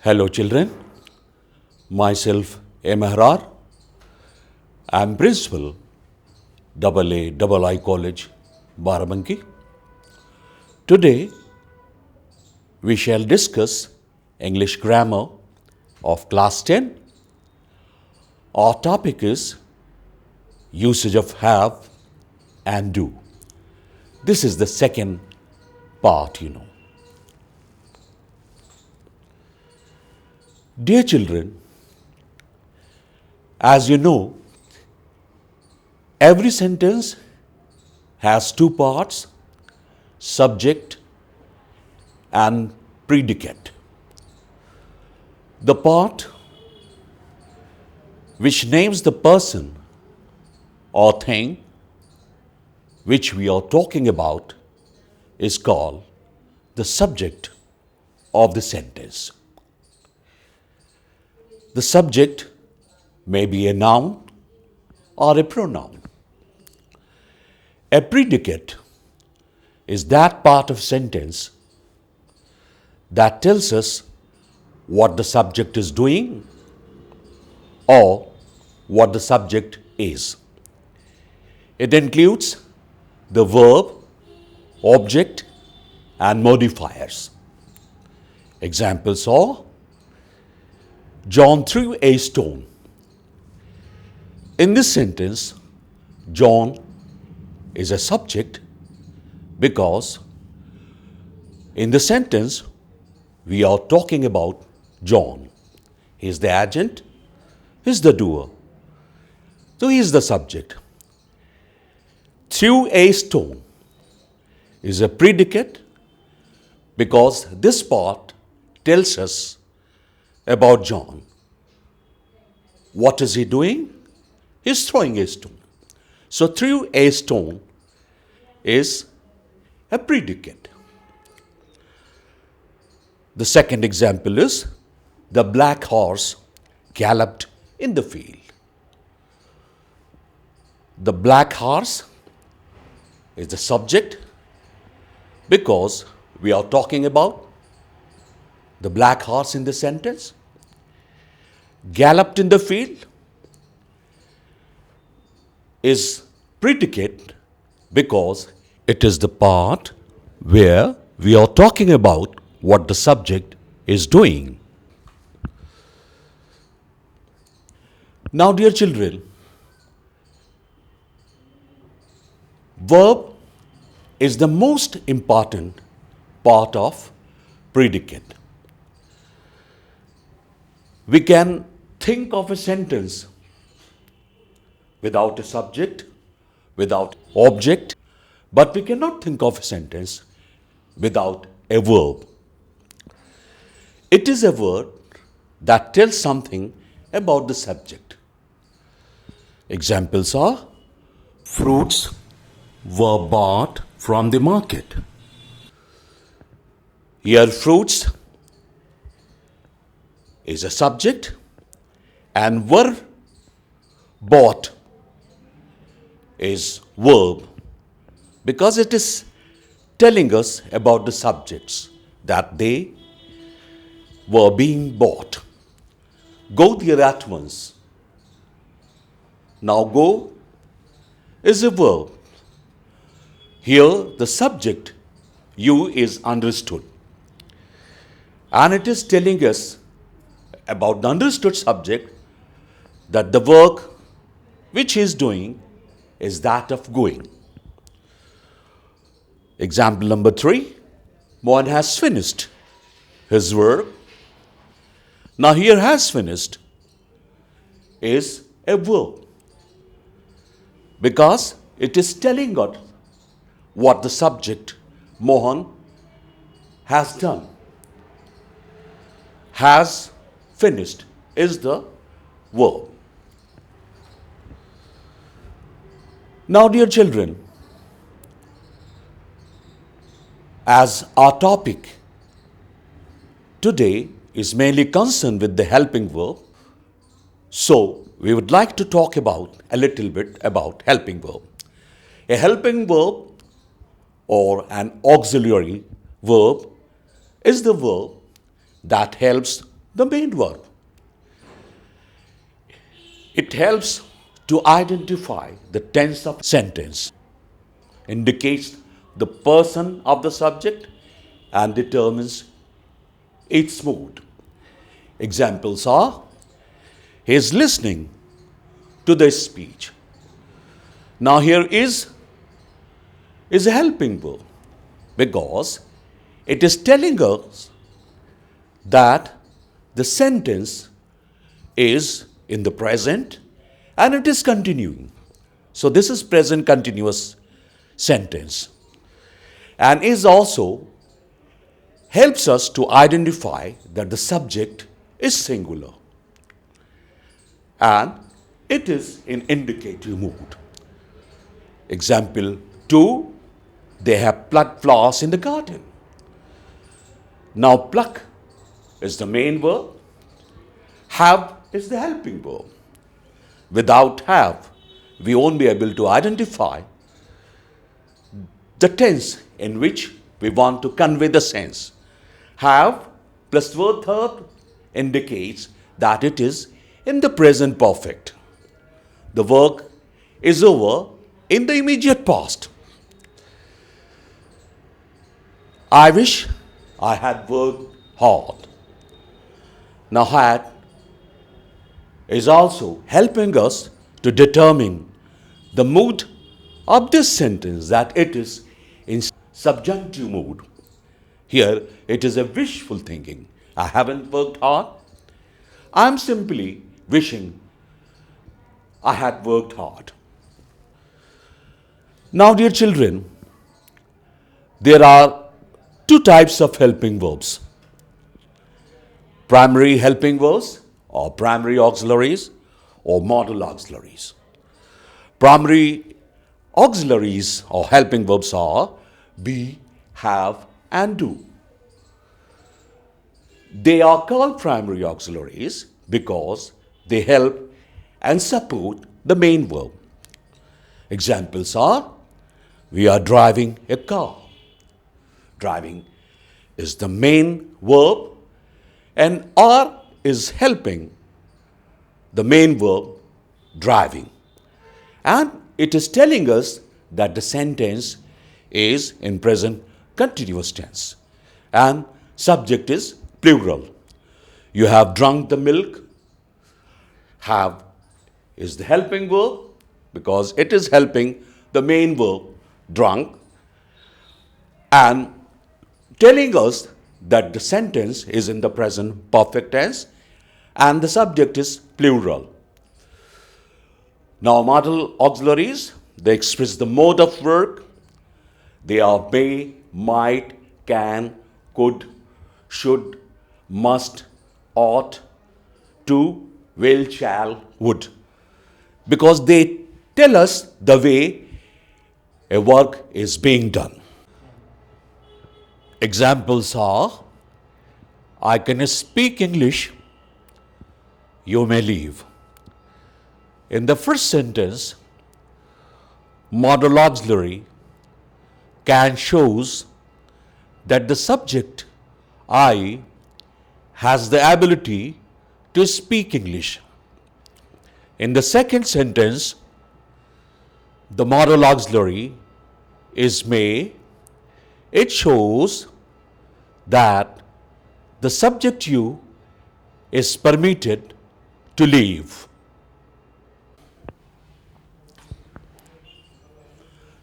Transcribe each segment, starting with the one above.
Hello children, myself A. Mehrar. I am Principal AA College, Barabanki. Today we shall discuss English grammar of class 10. Our topic is usage of have and do. This is the second part. Dear children, as you know, every sentence has two parts, subject and predicate. The part which names the person or thing which we are talking about is called the subject of the sentence. The subject may be a noun or a pronoun. A predicate is that part of sentence that tells us what the subject is doing or what the subject is. It includes the verb, object, and modifiers. Examples are John threw a stone. In this sentence, John is a subject because in the sentence we are talking about John. He is the agent, he is the doer. So he is the subject. Threw a stone is a predicate because this part tells us about John. What is he doing? He is throwing a stone. So threw a stone is a predicate. The second example is the black horse galloped in the field. The black horse is the subject because we are talking about the black horse in the sentence. Galloped in the field is predicate because it is the part where we are talking about what the subject is doing. Now, dear children, verb is the most important part of predicate. We can think of a sentence without a subject, without object, but we cannot think of a sentence without a verb. It is a word that tells something about the subject. Examples are fruits were bought from the market. Here fruits is a subject and were bought is verb because it is telling us about the subjects that they were being bought. Go there at once. Now go is a verb. Here the subject you is understood and it is telling us about the understood subject that the work which he is doing is that of going. Example number 3, Mohan has finished his work. Now here has finished is a verb because it is telling us what the subject Mohan has done. Has finished is the verb. Now, dear children, as our topic today is mainly concerned with the helping verb, so we would like to talk about a little bit about helping verb. A helping verb or an auxiliary verb is the verb that helps the main verb. It helps to identify the tense of sentence, indicates the person of the subject, and determines its mood. Examples are: he is listening to the speech. Now here is a helping verb because it is telling us that the sentence is in the present and it is continuing. So this is present continuous sentence, and is also helps us to identify that the subject is singular and it is in indicative mood. Example 2, they have plucked flowers in the garden. Now pluck is the main verb, have is the helping verb. Without have, we won't be able to identify the tense in which we want to convey the sense. Have plus verb third indicates that it is in the present perfect. The work is over in the immediate past. I wish I had worked hard. Now had is also helping us to determine the mood of this sentence, that it is in subjunctive mood. Here it is a wishful thinking. I haven't worked hard. I am simply wishing I had worked hard. Now, dear children, there are two types of helping verbs: primary helping verbs or primary auxiliaries or modal auxiliaries. Primary auxiliaries or helping verbs are be, have, and do. They are called primary auxiliaries because they help and support the main verb. Examples are: we are driving a car. Driving is the main verb and are is helping the main verb driving. And it is telling us that the sentence is in present continuous tense and subject is plural. You have drunk the milk. Have is the helping verb because it is helping the main verb drunk and telling us that the sentence is in the present perfect tense and the subject is plural. Now, modal auxiliaries, they express the mode of work. They are may, might, can, could, should, must, ought, to, will, shall, would. Because they tell us the way a work is being done. Examples are: I can speak English, you may leave. In the first sentence, modal auxiliary can shows that the subject I has the ability to speak English. In the second sentence, the modal auxiliary is may. It shows that the subject you is permitted to leave.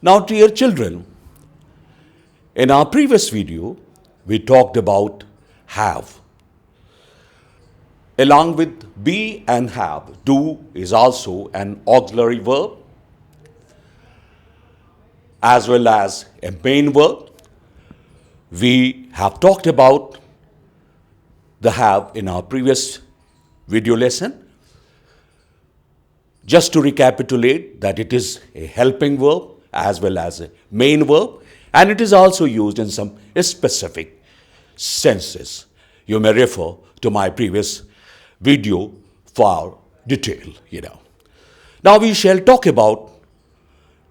Now, dear children, in our previous video, we talked about have. Along with be and have, do is also an auxiliary verb as well as a main verb. We have talked about the have in our previous video lesson. Just to recapitulate that it is a helping verb as well as a main verb, and it is also used in some specific senses. You may refer to my previous video for detail, Now we shall talk about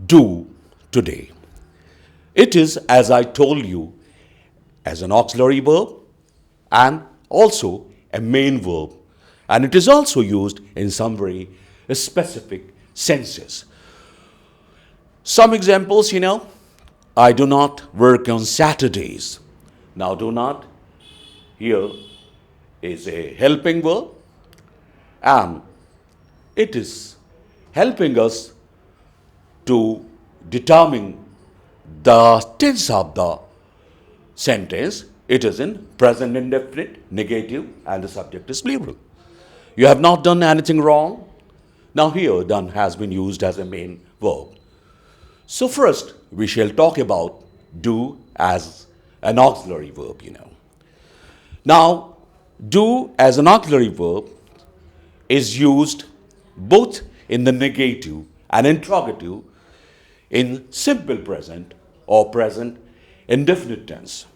do today. It is, as I told you, as an auxiliary verb and also a main verb, and it is also used in some very specific senses. Some examples, I do not work on Saturdays. Now, do not here is a helping verb, and it is helping us to determine the tense of the sentence. It is in present indefinite, negative, and the subject is plural. You have not done anything wrong. Now here, done has been used as a main verb. So first, we shall talk about do as an auxiliary verb, Now, do as an auxiliary verb is used both in the negative and interrogative in simple present or present indefinite tense.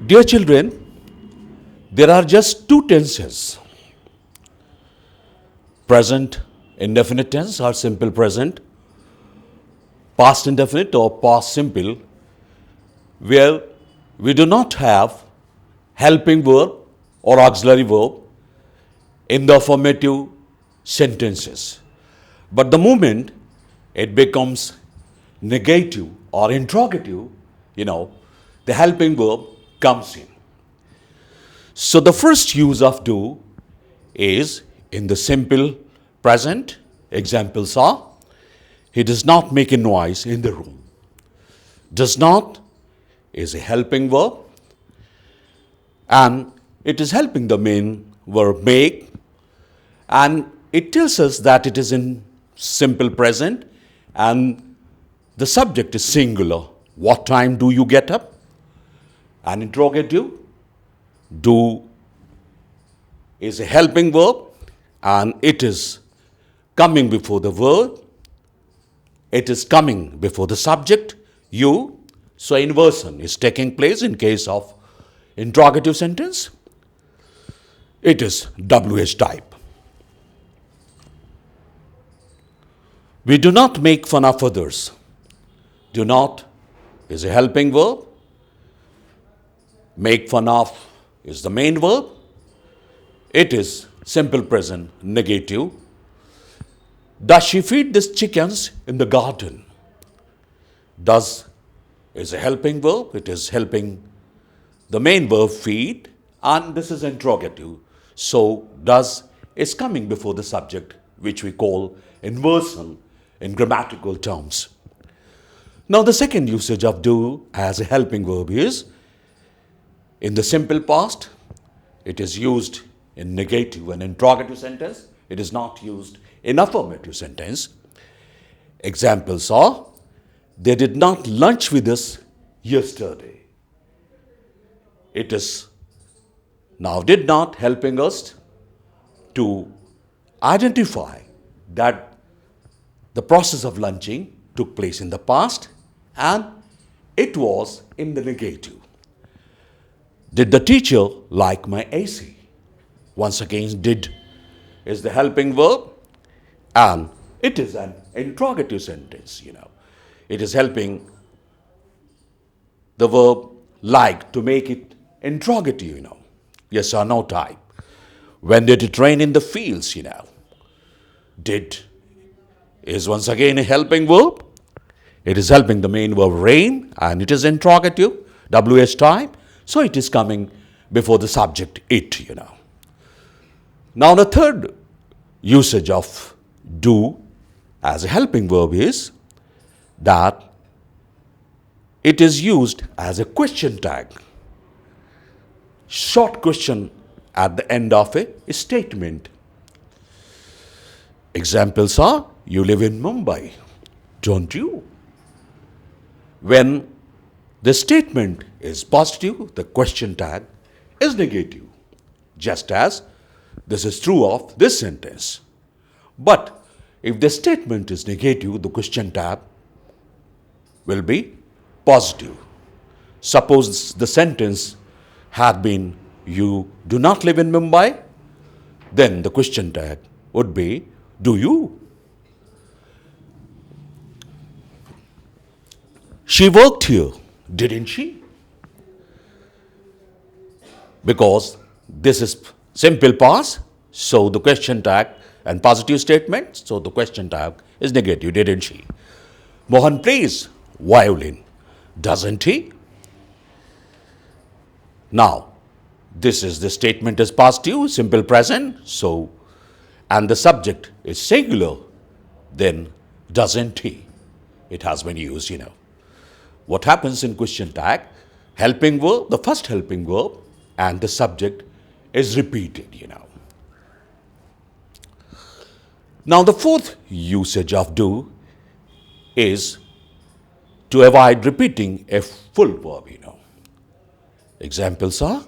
Dear children, there are just two tenses: present indefinite tense or simple present, past indefinite or past simple, where we do not have helping verb or auxiliary verb in the affirmative sentences. But the moment it becomes negative or interrogative, the helping verb comes in. So the first use of do is in the simple present. Examples are: he does not make a noise in the room. Does not is a helping verb, and it is helping the main verb make, and it tells us that it is in simple present and the subject is singular. What time do you get up? An interrogative. Do is a helping verb, and it is coming before the verb. It is coming before the subject, you. So inversion is taking place in case of interrogative sentence. It is WH type. We do not make fun of others. Do not is a helping verb. Make fun of is the main verb. It is simple present negative. Does she feed these chickens in the garden? Does is a helping verb. It is helping the main verb feed, and this is interrogative. So does is coming before the subject, which we call inversion in grammatical terms. Now the second usage of do as a helping verb is in the simple past. It is used in negative and interrogative sentence. It is not used in affirmative sentence. Examples are: they did not lunch with us yesterday. It is now did not helping us to identify that the process of lunching took place in the past and it was in the negative. Did the teacher like my AC? Once again, did is the helping verb, and it is an interrogative sentence, It is helping the verb like to make it interrogative, Yes or no type. When did it rain in the fields, Did is once again a helping verb. It is helping the main verb rain, and it is interrogative, WH type. So it is coming before the subject, it, Now the third usage of do as a helping verb is that it is used as a question tag. Short question at the end of a statement. Examples are: you live in Mumbai, don't you? When the statement is positive, the question tag is negative, just as this is true of this sentence. But if the statement is negative, the question tag will be positive. Suppose the sentence had been, you do not live in Mumbai, then the question tag would be, do you? She worked here, didn't she? Because This is simple past, so the question tag, and positive statement, so the question tag is negative, didn't she? Mohan plays violin, doesn't he? Now, this is the statement is positive, simple present, so, and the subject is singular, then doesn't he? It has been used. What happens in question tag? Helping verb, the first helping verb, and the subject is repeated. Now, the fourth usage of do is to avoid repeating a full verb. Examples are,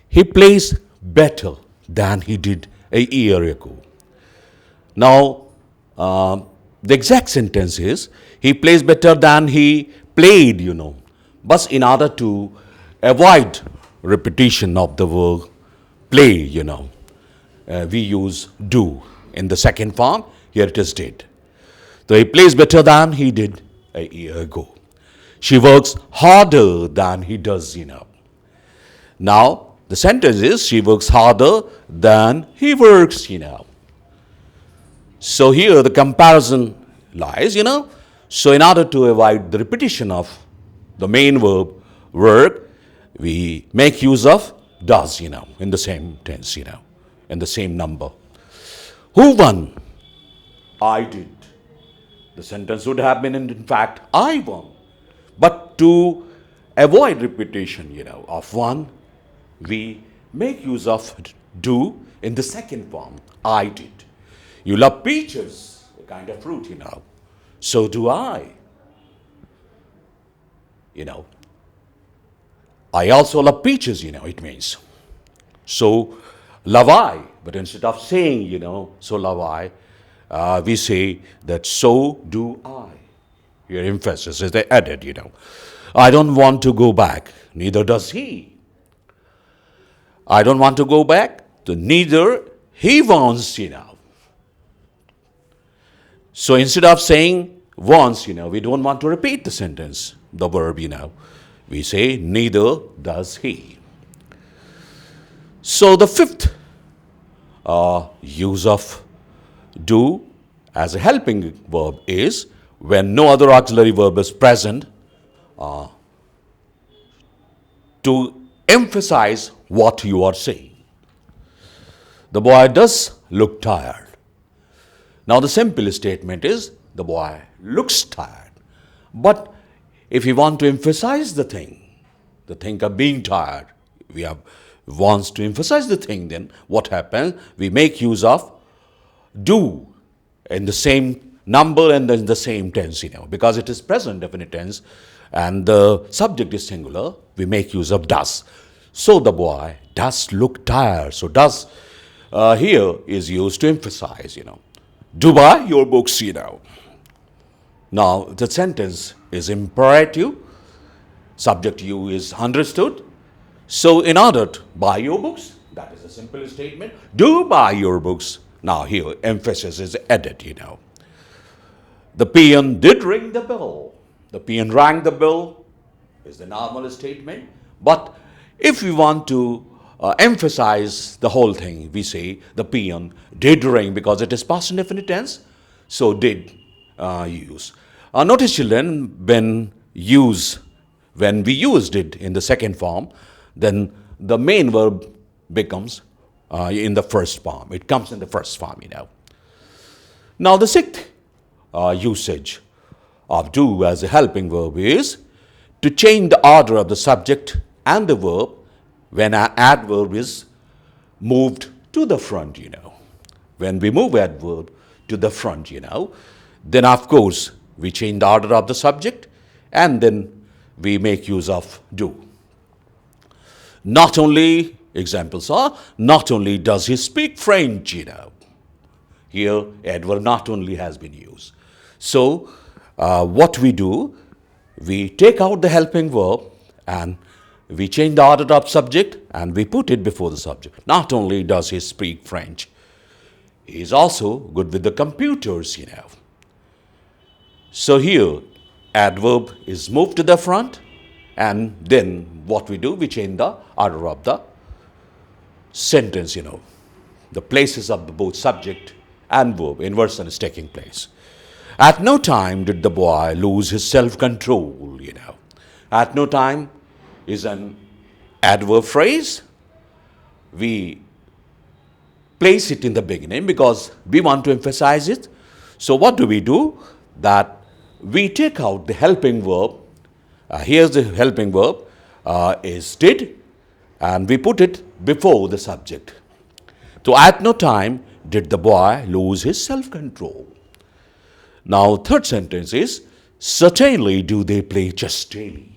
he plays better than he did a year ago. Now, the exact sentence is, he plays better than he played. But in order to avoid repetition of the verb play, we use do in the second form. Here it is did. So he plays better than he did a year ago. She works harder than he does. Now, the sentence is, she works harder than he works. So here the comparison lies. So in order to avoid the repetition of the main verb work, we make use of does, in the same tense, in the same number. Who won? I did. The sentence would have been, in fact, I won. But to avoid repetition, of one, we make use of do in the second form. I did. You love peaches, a kind of fruit, So do I. I also love peaches, it means. So love I. But instead of saying, so love I, we say that so do I. Your emphasis is added. I don't want to go back. Neither does he. I don't want to go back. Neither he wants, So instead of saying wants, we don't want to repeat the sentence, the verb, We say neither does he. So the fifth use of do as a helping verb is when no other auxiliary verb is present, to emphasize what you are saying. The boy does look tired. Now the simple statement is, the boy looks tired. But if we want to emphasize the thing of being tired, wants to emphasize the thing, then what happens? We make use of do in the same number and in the same tense, because it is present definite tense and the subject is singular, we make use of does. So the boy does look tired. So does here is used to emphasize, Do buy your books, Now the sentence is imperative, subject you is understood. So in order to buy your books, that is a simple statement, do buy your books. Now here emphasis is added, The peon did ring the bell. The peon rang the bell is the normal statement. But if we want to emphasize the whole thing, we say the peon did ring because it is past indefinite tense. So did use. Notice, children, when we used it in the second form, then the main verb becomes in the first form. It comes in the first form, Now the sixth usage of do as a helping verb is to change the order of the subject and the verb when an adverb is moved to the front, When we move adverb to the front, then of course we change the order of the subject and then we make use of do. Not only, examples are, not only does he speak French, Here, adverb not only has been used. So, what we do, we take out the helping verb and we change the order of subject and we put it before the subject. Not only does he speak French, he is also good with the computers, So here, adverb is moved to the front and then what we do, we change the order of the sentence, the places of both subject and verb, inversion is taking place. At no time did the boy lose his self-control. At no time is an adverb phrase. We place it in the beginning because we want to emphasize it. So what do? That we take out the helping verb. Here's the helping verb, is did, and we put it before the subject. So at no time did the boy lose his self-control. Now third sentence is, certainly do they play chess daily.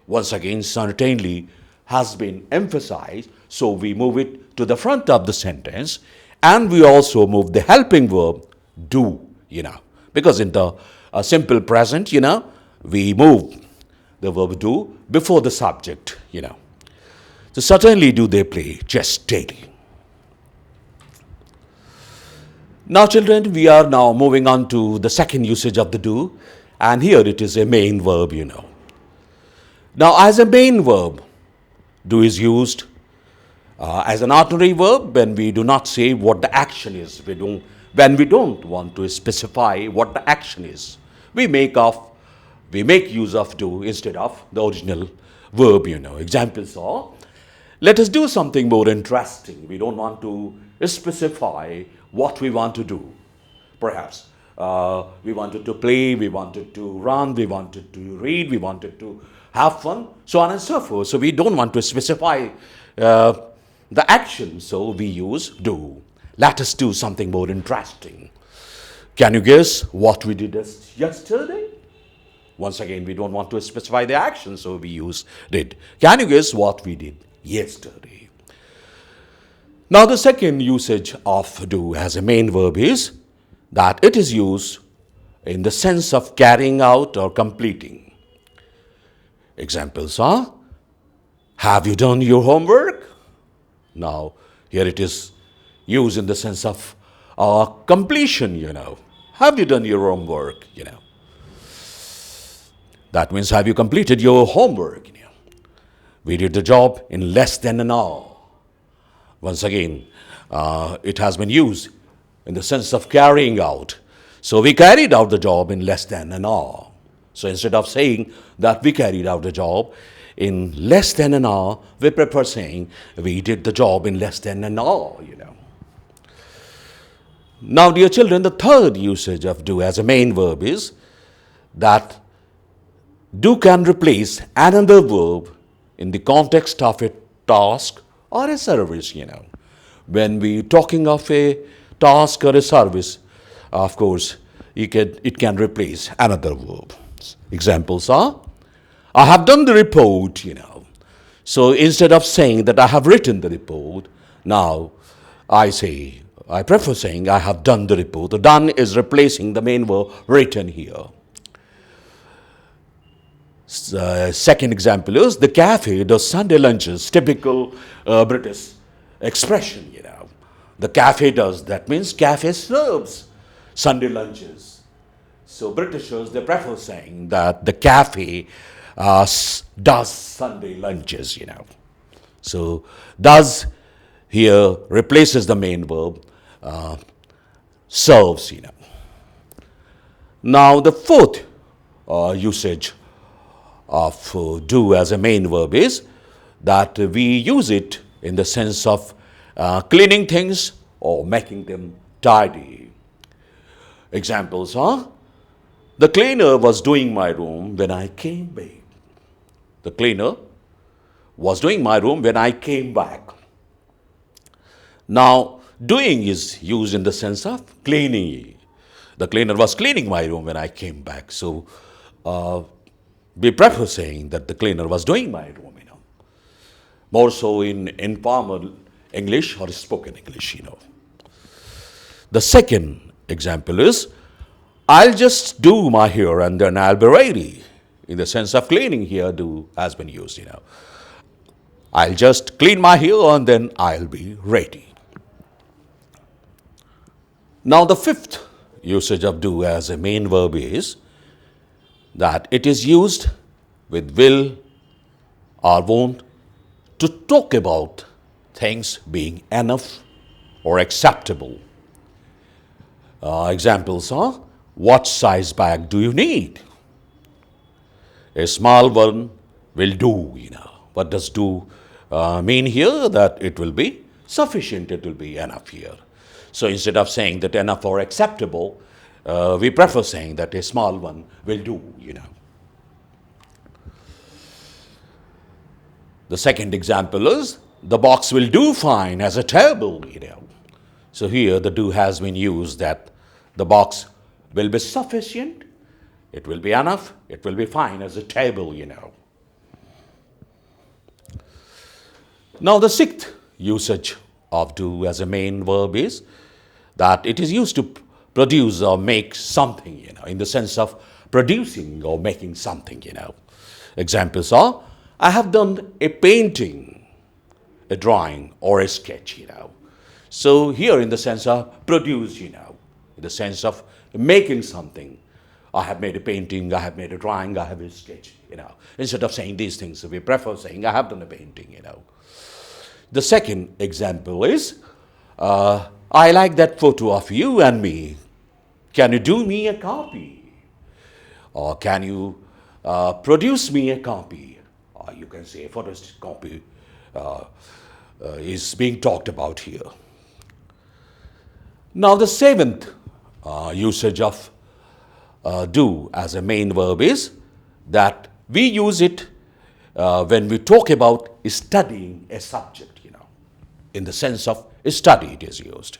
Once again, certainly has been emphasized, so we move it to the front of the sentence, and we also move the helping verb do, because in the simple present, we move the verb do before the subject, So certainly do they play chess daily. Now children, we are now moving on to the second usage of the do, and here it is a main verb, Now as a main verb, do is used as an ordinary verb when we do not say what the action is. When we don't want to specify what the action is, we make use of do instead of the original verb. Examples are, let us do something more interesting. We don't want to specify what we want to do. Perhaps we wanted to play, we wanted to run, we wanted to read, we wanted to have fun, so on and so forth. So we don't want to specify the action, so we use do. Let us do something more interesting. Can you guess what we did yesterday? Once again, we don't want to specify the action, so we use did. Can you guess what we did yesterday? Now the second usage of do as a main verb is that it is used in the sense of carrying out or completing. Examples are, have you done your homework? Now here it is used in the sense of completion, Have you done your homework, That means, have you completed your homework? We did the job in less than an hour. Once again, it has been used in the sense of carrying out. So we carried out the job in less than an hour. So instead of saying that we carried out the job in less than an hour, we prefer saying we did the job in less than an hour, Now, dear children, the third usage of do as a main verb is that do can replace another verb in the context of a task or a service, When we talking of a task or a service, of course, it can replace another verb. Examples are, I have done the report, So instead of saying that I have written the report, now I prefer saying I have done the report. The done is replacing the main verb written here. Second example is, the cafe does Sunday lunches, typical British expression, The cafe does, that means cafe serves Sunday lunches. So Britishers, they prefer saying that the cafe does Sunday lunches, So does here replaces the main verb, serves, Now the fourth usage of do as a main verb is that we use it in the sense of cleaning things or making them tidy. Examples are, the cleaner was doing my room when I came back. The cleaner was doing my room when I came back. Now, doing is used in the sense of cleaning. The cleaner was cleaning my room when I came back. So, we prefer saying that the cleaner was doing my room, More so in informal English or spoken English, The second example is, I'll just do my hair and then I'll be ready. In the sense of cleaning here, do has been used, I'll just clean my hair and then I'll be ready. Now the fifth usage of do as a main verb is that it is used with will or won't to talk about things being enough or acceptable. Examples are, what size bag do you need? A small one will do. What does do mean here? That it will be sufficient, it will be enough here. So instead of saying that enough or acceptable, we prefer saying that a small one will do. The second example is, the box will do fine as a table. So here the do has been used, that the box will be sufficient, it will be enough, it will be fine as a table. Now the sixth usage of do as a main verb is that it is used to produce or make something, in the sense of producing or making something. Examples are, I have done a painting, a drawing, or a sketch. So here in the sense of produce, in the sense of making something. I have made a painting, I have made a drawing, I have a sketch. Instead of saying these things, we prefer saying I have done a painting. The second example is, I like that photo of you and me. Can you do me a copy? Or can you produce me a copy? Or you can say a photocopy is being talked about here. Now the seventh usage of do as a main verb is that we use it when we talk about studying a subject. In the sense of study it is used.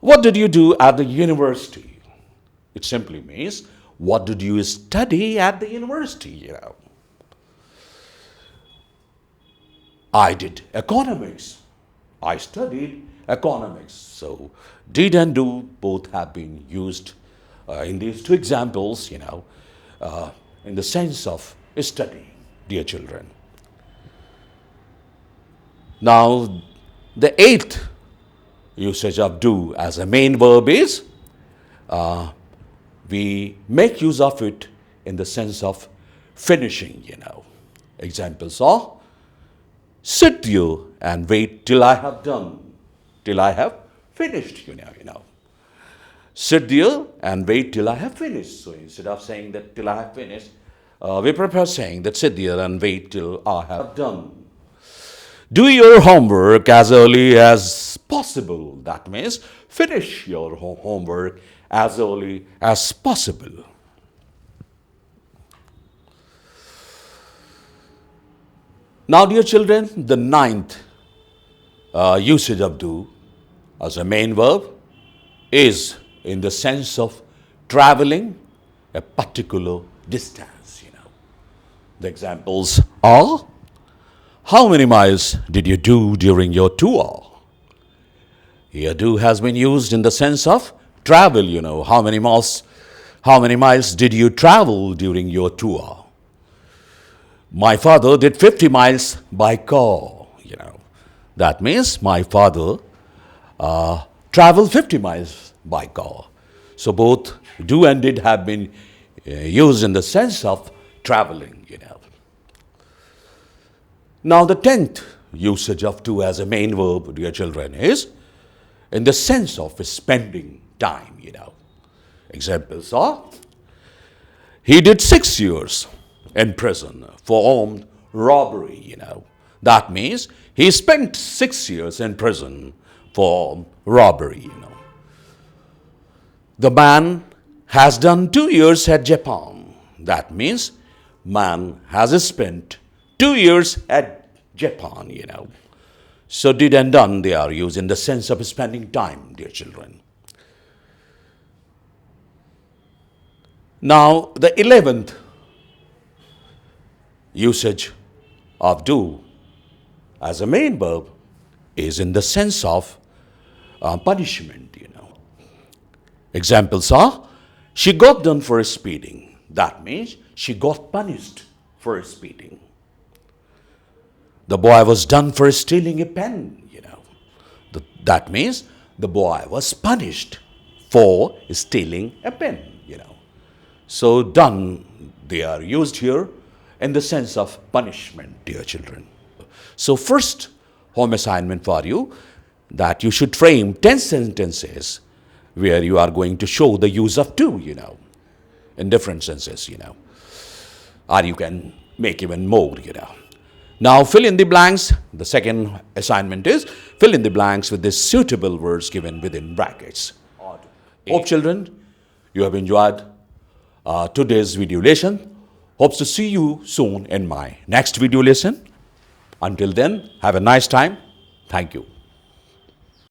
What did you do at the university? It simply means, what did you study at the university? I did economics. I studied economics. So did and do both have been used in these two examples, in the sense of studying, dear children. Now, the eighth usage of do as a main verb is, we make use of it in the sense of finishing. Examples are, sit you and wait till I have done, till I have finished. Sit there and wait till I have finished. So instead of saying that till I have finished, we prefer saying that sit there and wait till I have done. Do your homework as early as possible. That means finish your homework as early as possible. Now, dear children, the ninth usage of do as a main verb is in the sense of traveling a particular distance. The examples are, how many miles did you do during your tour? Here do has been used in the sense of travel. How many miles did you travel during your tour? My father did 50 miles by car. That means my father traveled 50 miles by car. So both do and did have been used in the sense of traveling. Now the 10th usage of do as a main verb, dear children, is in the sense of spending time. Examples are, he did 6 years in prison for armed robbery. That means he spent 6 years in prison for armed robbery. The man has done 2 years at Japan. That means man has spent 2 years at Japan. So did and done, they are used in the sense of spending time, dear children. Now, the 11th usage of do as a main verb is in the sense of punishment. Examples are, she got done for speeding. That means she got punished for speeding. The boy was done for stealing a pen. That means the boy was punished for stealing a pen. So done, they are used here in the sense of punishment, dear children. So first home assignment for you, that you should frame 10 sentences where you are going to show the use of to, in different senses, or you can make even more, Now fill in the blanks. The second assignment is fill in the blanks with the suitable words given within brackets. Hope children, you have enjoyed today's video lesson. Hopes to see you soon in my next video lesson. Until then, have a nice time. Thank you.